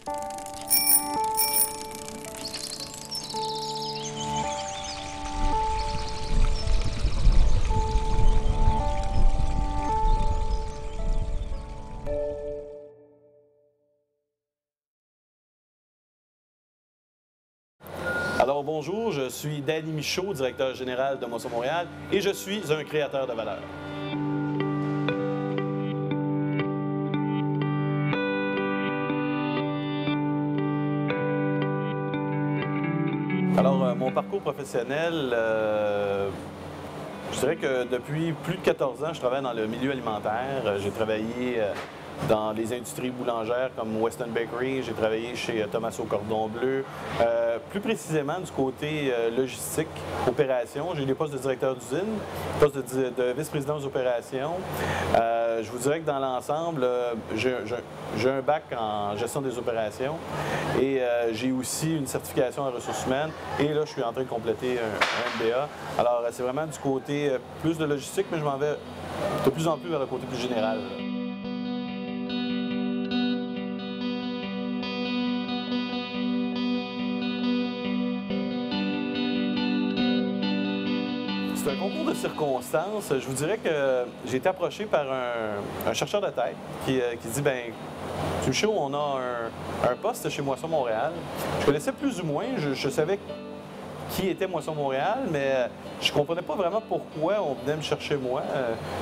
Alors bonjour, je suis Danny Michaud, directeur général de Moisson Montréal et je suis un créateur de valeur. Alors mon parcours professionnel, je dirais que depuis plus de 14 ans, je travaille dans le milieu alimentaire. J'ai travaillé dans les industries boulangères comme Weston Bakery, j'ai travaillé chez Thomas au Cordon Bleu. Plus précisément du côté logistique, opération, j'ai eu des postes de directeur d'usine, poste de vice-président aux opérations. Je vous dirais que dans l'ensemble, j'ai un bac en gestion des opérations et j'ai aussi une certification en ressources humaines et là je suis en train de compléter un MBA. Alors c'est vraiment du côté plus de logistique, mais je m'en vais de plus en plus vers le côté plus général. C'est un concours de circonstances. Je vous dirais que j'ai été approché par un chercheur de tête qui dit ben, tu Michaud, on a un poste chez Moisson Montréal. Je connaissais plus ou moins, je savais qui était Moisson Montréal, mais je ne comprenais pas vraiment pourquoi on venait me chercher moi.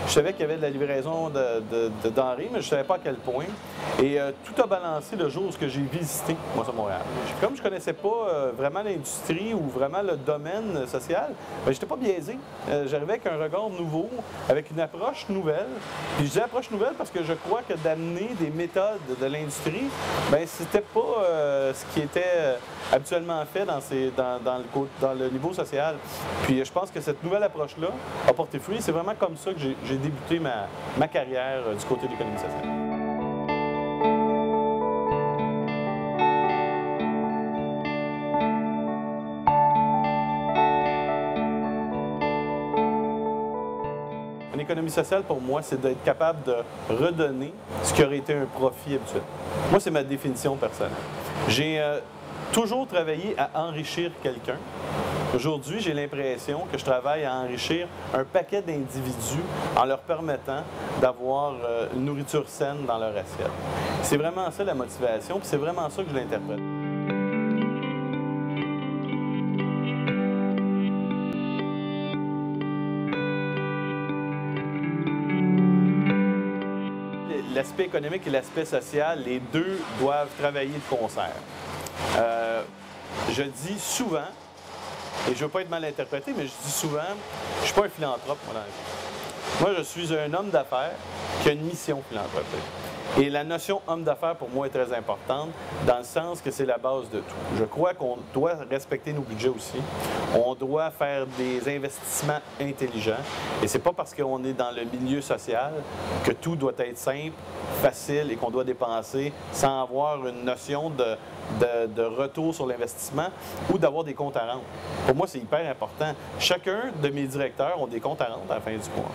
Je savais qu'il y avait de la livraison de denrées, mais je ne savais pas à quel point. Et tout a balancé le jour où j'ai visité Moisson Montréal. Comme je ne connaissais pas vraiment l'industrie ou vraiment le domaine social, je n'étais pas biaisé. J'arrivais avec un regard nouveau, avec une approche nouvelle. Puis je dis approche nouvelle parce que je crois que d'amener des méthodes de l'industrie, c'était pas ce qui était habituellement fait dans le niveau social. Puis je pense que cette nouvelle approche-là a porté fruit. C'est vraiment comme ça que j'ai débuté ma carrière du côté de l'économie sociale. Une économie sociale, pour moi, c'est d'être capable de redonner ce qui aurait été un profit habituel. Moi, c'est ma définition personnelle. J'ai toujours travaillé à enrichir quelqu'un. Aujourd'hui, j'ai l'impression que je travaille à enrichir un paquet d'individus en leur permettant d'avoir une nourriture saine dans leur assiette. C'est vraiment ça la motivation, puis c'est vraiment ça que je l'interprète. L'aspect économique et l'aspect social, les deux doivent travailler de concert. Je dis souvent, et je ne veux pas être mal interprété, mais je dis souvent, je ne suis pas un philanthrope, moi, dans la vie. Moi, je suis un homme d'affaires qui a une mission philanthropique. Et la notion homme d'affaires, pour moi, est très importante, dans le sens que c'est la base de tout. Je crois qu'on doit respecter nos budgets aussi. On doit faire des investissements intelligents. Et c'est pas parce qu'on est dans le milieu social que tout doit être simple, facile et qu'on doit dépenser sans avoir une notion de retour sur l'investissement ou d'avoir des comptes à rendre. Pour moi, c'est hyper important. Chacun de mes directeurs ont des comptes à rendre à la fin du mois.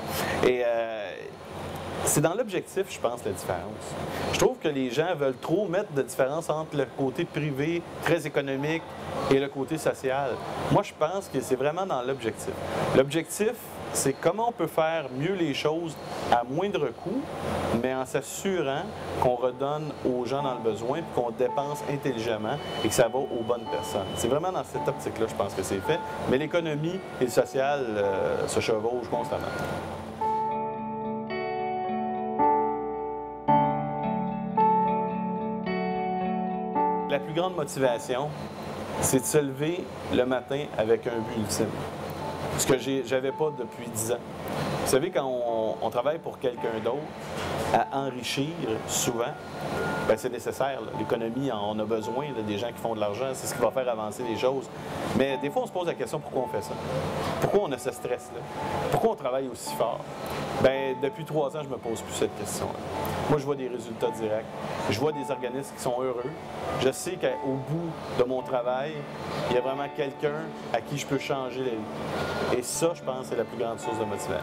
Et c'est dans l'objectif, je pense, la différence. Je trouve que les gens veulent trop mettre de différence entre le côté privé, très économique, et le côté social. Moi, je pense que c'est vraiment dans l'objectif. L'objectif, c'est comment on peut faire mieux les choses à moindre coût, mais en s'assurant qu'on redonne aux gens dans le besoin, puis qu'on dépense intelligemment et que ça va aux bonnes personnes. C'est vraiment dans cette optique-là, je pense que c'est fait. Mais l'économie et le social se chevauchent constamment. La plus grande motivation, c'est de se lever le matin avec un but ultime. Ce que j'avais pas depuis 10 ans. Vous savez, quand on travaille pour quelqu'un d'autre, à enrichir souvent, c'est nécessaire. L'économie, on a besoin des gens qui font de l'argent, c'est ce qui va faire avancer les choses. Mais des fois, on se pose la question, pourquoi on fait ça? Pourquoi on a ce stress-là? Pourquoi on travaille aussi fort? Depuis 3 ans, je me pose plus cette question-là. Moi, je vois des résultats directs. Je vois des organismes qui sont heureux. Je sais qu'au bout de mon travail, il y a vraiment quelqu'un à qui je peux changer la vie. Et ça, je pense, c'est la plus grande source de motivation.